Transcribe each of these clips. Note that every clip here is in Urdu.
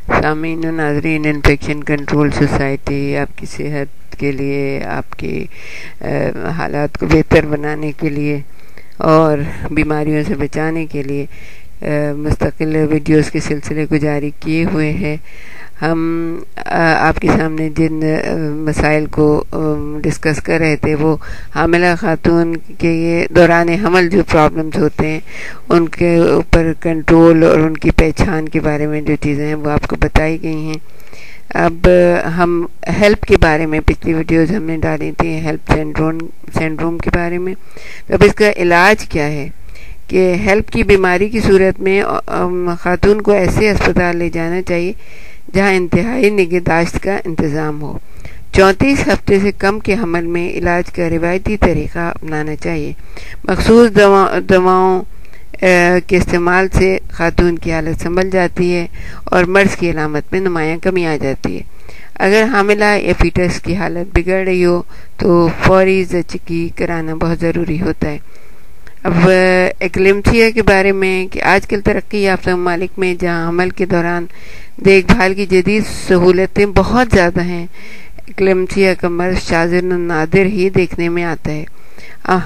سامعین و ناظرین، انفیکشن کنٹرول سوسائٹی آپ کی صحت کے لیے، آپ کے حالات کو بہتر بنانے کے لیے اور بیماریوں سے بچانے کے لیے مستقل ویڈیوز کے سلسلے کو جاری کیے ہوئے ہیں۔ ہم آپ کے سامنے جن مسائل کو ڈسکس کر رہے تھے وہ حاملہ خاتون کے دوران حمل جو پرابلمز ہوتے ہیں ان کے اوپر کنٹرول اور ان کی پہچان کے بارے میں جو چیزیں ہیں وہ آپ کو بتائی گئی ہیں۔ اب ہم ہیلپ کے بارے میں پچھلی ویڈیوز ہم نے ڈالی تھی، ہیلپ سینڈروم کے بارے میں۔ اب اس کا علاج کیا ہے کہ ہیلپ کی بیماری کی صورت میں خاتون کو ایسے اسپتال لے جانا چاہیے جہاں انتہائی نگہداشت کا انتظام ہو۔ 34 ہفتے سے کم کے حمل میں علاج کا روایتی طریقہ اپنانا چاہیے۔ مخصوص دواؤں کے استعمال سے خاتون کی حالت سنبھل جاتی ہے اور مرض کی علامت میں نمایاں کمی آ جاتی ہے۔ اگر حاملہ یا فیٹس کی حالت بگڑ رہی ہو تو فوری زچگی کرانا بہت ضروری ہوتا ہے۔ اب ایکلیمسیا کے بارے میں کہ آج کل ترقی یافتہ ممالک میں جہاں حمل کے دوران دیکھ بھال کی جدید سہولتیں بہت زیادہ ہیں، ایکلیمسیا کا مرض شاذ و نادر ہی دیکھنے میں آتا ہے۔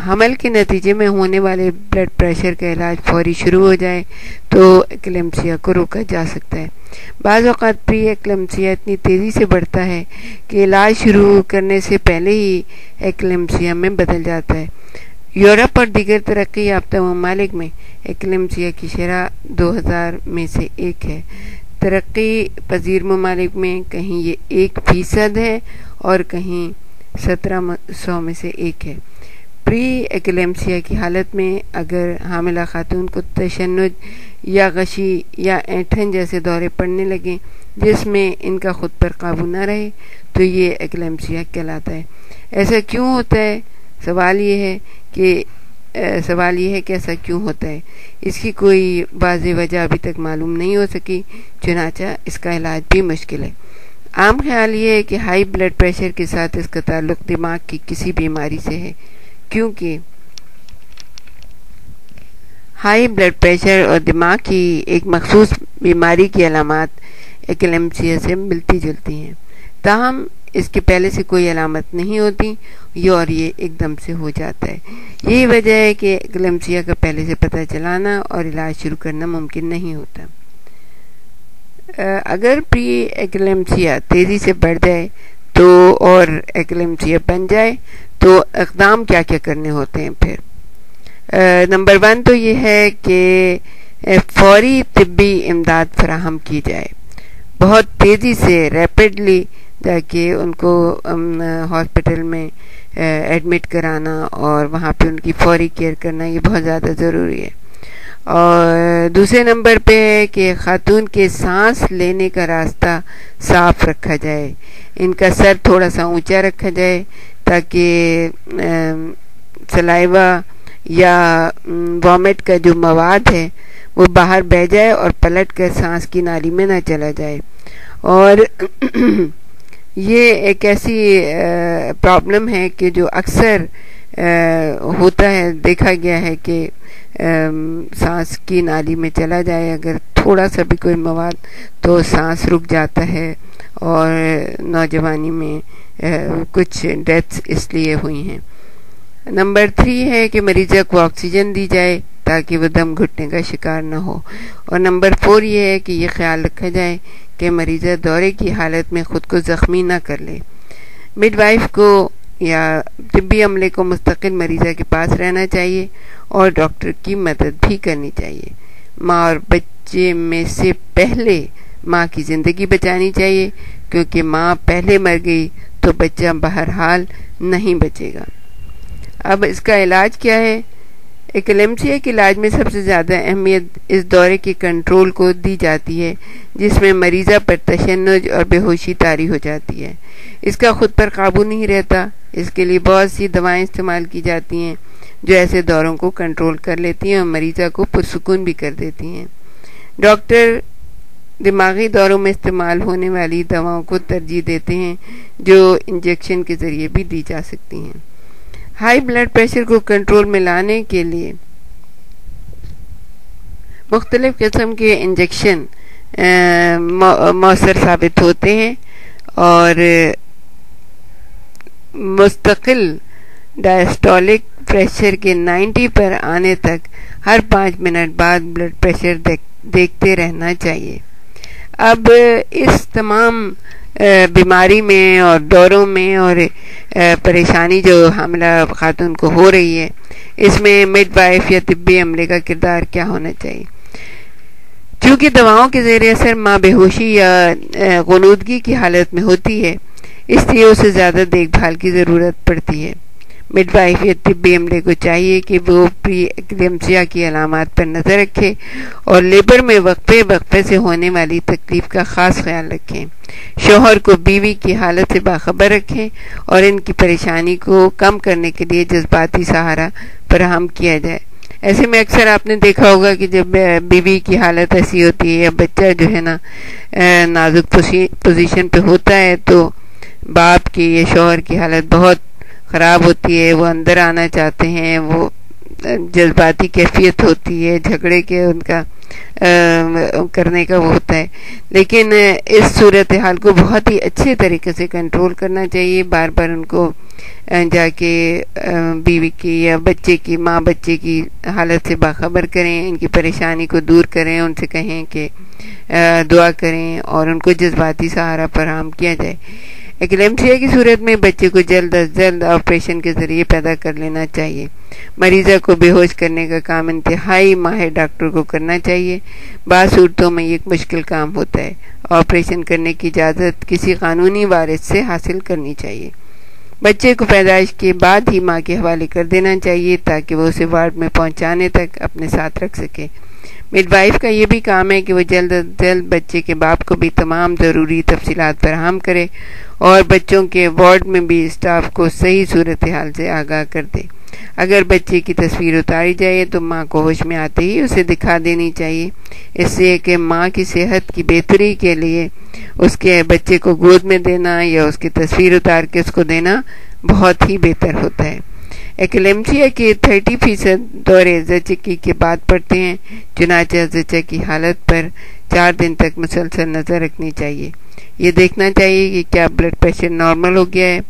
حمل کے نتیجے میں ہونے والے بلڈ پریشر کا علاج فوری شروع ہو جائے تو ایکلیمسیا کو روکا جا سکتا ہے۔ بعض اوقات پری ایکلیمسیا اتنی تیزی سے بڑھتا ہے کہ علاج شروع کرنے سے پہلے ہی ایکلیمسیا میں بدل جاتا ہے۔ یورپ اور دیگر ترقی یافتہ ممالک میں ایکلیمسیا کی شرح 2000 میں سے 1 ہے۔ ترقی پذیر ممالک میں کہیں یہ 1% ہے اور کہیں 1700 میں سے 1 ہے۔ پری ایکلیمسیا کی حالت میں اگر حاملہ خاتون کو تشنج یا غشی یا اینٹھن جیسے دورے پڑنے لگیں جس میں ان کا خود پر قابو نہ رہے تو یہ ایکلیمسیا کہلاتا ہے۔ ایسا کیوں ہوتا ہے؟ سوال یہ ہے کہ ایسا کیوں ہوتا ہے؟ اس کی کوئی واضح وجہ ابھی تک معلوم نہیں ہو سکی، چنانچہ اس کا علاج بھی مشکل ہے۔ عام خیال یہ ہے کہ ہائی بلڈ پریشر کے ساتھ اس کا تعلق دماغ کی کسی بیماری سے ہے، کیونکہ ہائی بلڈ پریشر اور دماغ کی ایک مخصوص بیماری کی علامات ایکلیمسیا سے ملتی جلتی ہیں، تاہم اس کے پہلے سے کوئی علامت نہیں ہوتی اور یہ ایک دم سے ہو جاتا ہے۔ یہی وجہ ہے کہ ایکلیمسیا کا پہلے سے پتہ چلانا اور علاج شروع کرنا ممکن نہیں ہوتا۔ اگر پری ایکلیمسیا تیزی سے بڑھ جائے تو اور ایکلیمسیا بن جائے تو اقدام کیا کیا کرنے ہوتے ہیں پھر؟ نمبر 1 تو یہ ہے کہ فوری طبی امداد فراہم کی جائے، بہت تیزی سے ریپڈلی تاکہ ان کو ہاسپٹل میں ایڈمٹ کرانا اور وہاں پہ ان کی فوری کیئر کرنا یہ بہت زیادہ ضروری ہے۔ اور دوسرے نمبر پہ ہے کہ خاتون کے سانس لینے کا راستہ صاف رکھا جائے، ان کا سر تھوڑا سا اونچا رکھا جائے تاکہ سلائیوا یا وامٹ کا جو مواد ہے وہ باہر بہہ جائے اور پلٹ کر سانس کی نالی میں نہ چلا جائے۔ اور یہ ایک ایسی پرابلم ہے کہ جو اکثر ہوتا ہے، دیکھا گیا ہے کہ سانس کی نالی میں چلا جائے اگر تھوڑا سا بھی کوئی مواد تو سانس رک جاتا ہے اور نوجوانی میں کچھ ڈیتھس اس لیے ہوئی ہیں۔ نمبر 3 ہے کہ مریضہ کو آکسیجن دی جائے تاکہ وہ دم گھٹنے کا شکار نہ ہو۔ اور نمبر 4 یہ ہے کہ یہ خیال رکھا جائے کہ مریضہ دورے کی حالت میں خود کو زخمی نہ کر لے۔ مڈ وائف کو یا طبی عملے کو مستقل مریضہ کے پاس رہنا چاہیے اور ڈاکٹر کی مدد بھی کرنی چاہیے۔ ماں اور بچے میں سے پہلے ماں کی زندگی بچانی چاہیے، کیونکہ ماں پہلے مر گئی تو بچہ بہرحال نہیں بچے گا۔ اب اس کا علاج کیا ہے؟ ایکلیمسیا کے علاج میں سب سے زیادہ اہمیت اس دورے کے کنٹرول کو دی جاتی ہے جس میں مریضہ پر تشنج اور بے ہوشی طاری ہو جاتی ہے۔ اس کا خود پر قابو نہیں رہتا، اس کے لیے بہت سی دوائیں استعمال کی جاتی ہیں جو ایسے دوروں کو کنٹرول کر لیتی ہیں اور مریضہ کو پرسکون بھی کر دیتی ہیں۔ ڈاکٹر دماغی دوروں میں استعمال ہونے والی دواؤں کو ترجیح دیتے ہیں جو انجیکشن کے ذریعے بھی دی جا سکتی ہیں۔ ہائی بلڈ پریشر کو کنٹرول میں لانے کے لیے مختلف قسم کے انجیکشن مؤثر ثابت ہوتے ہیں، اور مستقل ڈائسٹولک پریشر کے 90 پر آنے تک ہر 5 منٹ بعد بلڈ پریشر دیکھتے رہنا چاہیے۔ اب اس تمام بیماری میں اور دوروں میں اور پریشانی جو حاملہ خاتون کو ہو رہی ہے، اس میں مڈ وائف یا طبی عملے کا کردار کیا ہونا چاہیے؟ چونکہ دواؤں کے زیر اثر ماں بے ہوشی یا غنودگی کی حالت میں ہوتی ہے، اس لیے اسے زیادہ دیکھ بھال کی ضرورت پڑتی ہے۔ مڈ وائف یا طبی عملے کو چاہیے کہ وہ پری ایکلیمسیا کی علامات پر نظر رکھے اور لیبر میں وقفے سے ہونے والی تکلیف کا خاص خیال رکھیں۔ شوہر کو بیوی کی حالت سے باخبر رکھیں اور ان کی پریشانی کو کم کرنے کے لیے جذباتی سہارا فراہم کیا جائے۔ ایسے میں اکثر آپ نے دیکھا ہوگا کہ جب بیوی کی حالت ایسی ہوتی ہے یا بچہ جو ہے نا نازک پوزیشن پہ ہوتا ہے، تو باپ کی یا شوہر کی حالت بہت خراب ہوتی ہے، وہ اندر آنا چاہتے ہیں، وہ جذباتی کیفیت ہوتی ہے، جھگڑے کے ان کا کرنے کا وہ ہوتا ہے، لیکن اس صورتحال کو بہت ہی اچھے طریقے سے کنٹرول کرنا چاہیے۔ بار بار ان کو جا کے بیوی کی یا بچے کی حالت سے باخبر کریں، ان کی پریشانی کو دور کریں، ان سے کہیں کہ دعا کریں اور ان کو جذباتی سہارا فراہم کیا جائے۔ ایکلیمسیا کی صورت میں بچے کو جلد از جلد آپریشن کے ذریعے پیدا کر لینا چاہیے۔ مریضہ کو بے ہوش کرنے کا کام انتہائی ماہر ڈاکٹر کو کرنا چاہیے۔ بعض صورتوں میں یہ ایک مشکل کام ہوتا ہے۔ آپریشن کرنے کی اجازت کسی قانونی وارث سے حاصل کرنی چاہیے۔ بچے کو پیدائش کے بعد ہی ماں کے حوالے کر دینا چاہیے تاکہ وہ اسے وارڈ میں پہنچانے تک اپنے ساتھ رکھ سکے۔ مڈ وائف کا یہ بھی کام ہے کہ وہ جلد از جلد بچے کے باپ کو بھی تمام ضروری تفصیلات فراہم کرے اور بچوں کے وارڈ میں بھی اسٹاف کو صحیح صورتحال سے آگاہ کر دے۔ اگر بچے کی تصویر اتاری جائے تو ماں کو ہوش میں آتے ہی اسے دکھا دینی چاہیے، اس سے کہ ماں کی صحت کی بہتری کے لیے اس کے بچے کو گود میں دینا یا اس کی تصویر اتار کے اس کو دینا بہت ہی بہتر ہوتا ہے۔ ایکلیمسیا کے 30% دورے زچگی کے بعد پڑتے ہیں، چنانچہ زچہ کی حالت پر 4 دن تک مسلسل نظر رکھنی چاہیے۔ یہ دیکھنا چاہیے کہ کیا بلڈ پریشر نارمل ہو گیا ہے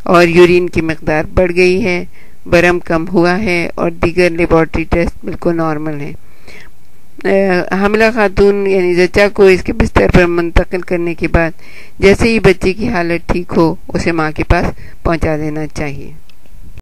اور یورین کی مقدار بڑھ گئی ہے، برم کم ہوا ہے اور دیگر لیبارٹری ٹیسٹ بالکل نارمل ہیں۔ حاملہ خاتون یعنی زچہ کو اس کے بستر پر منتقل کرنے کے بعد جیسے ہی بچے کی حالت ٹھیک ہو اسے ماں کے پاس پہنچا دینا چاہیے۔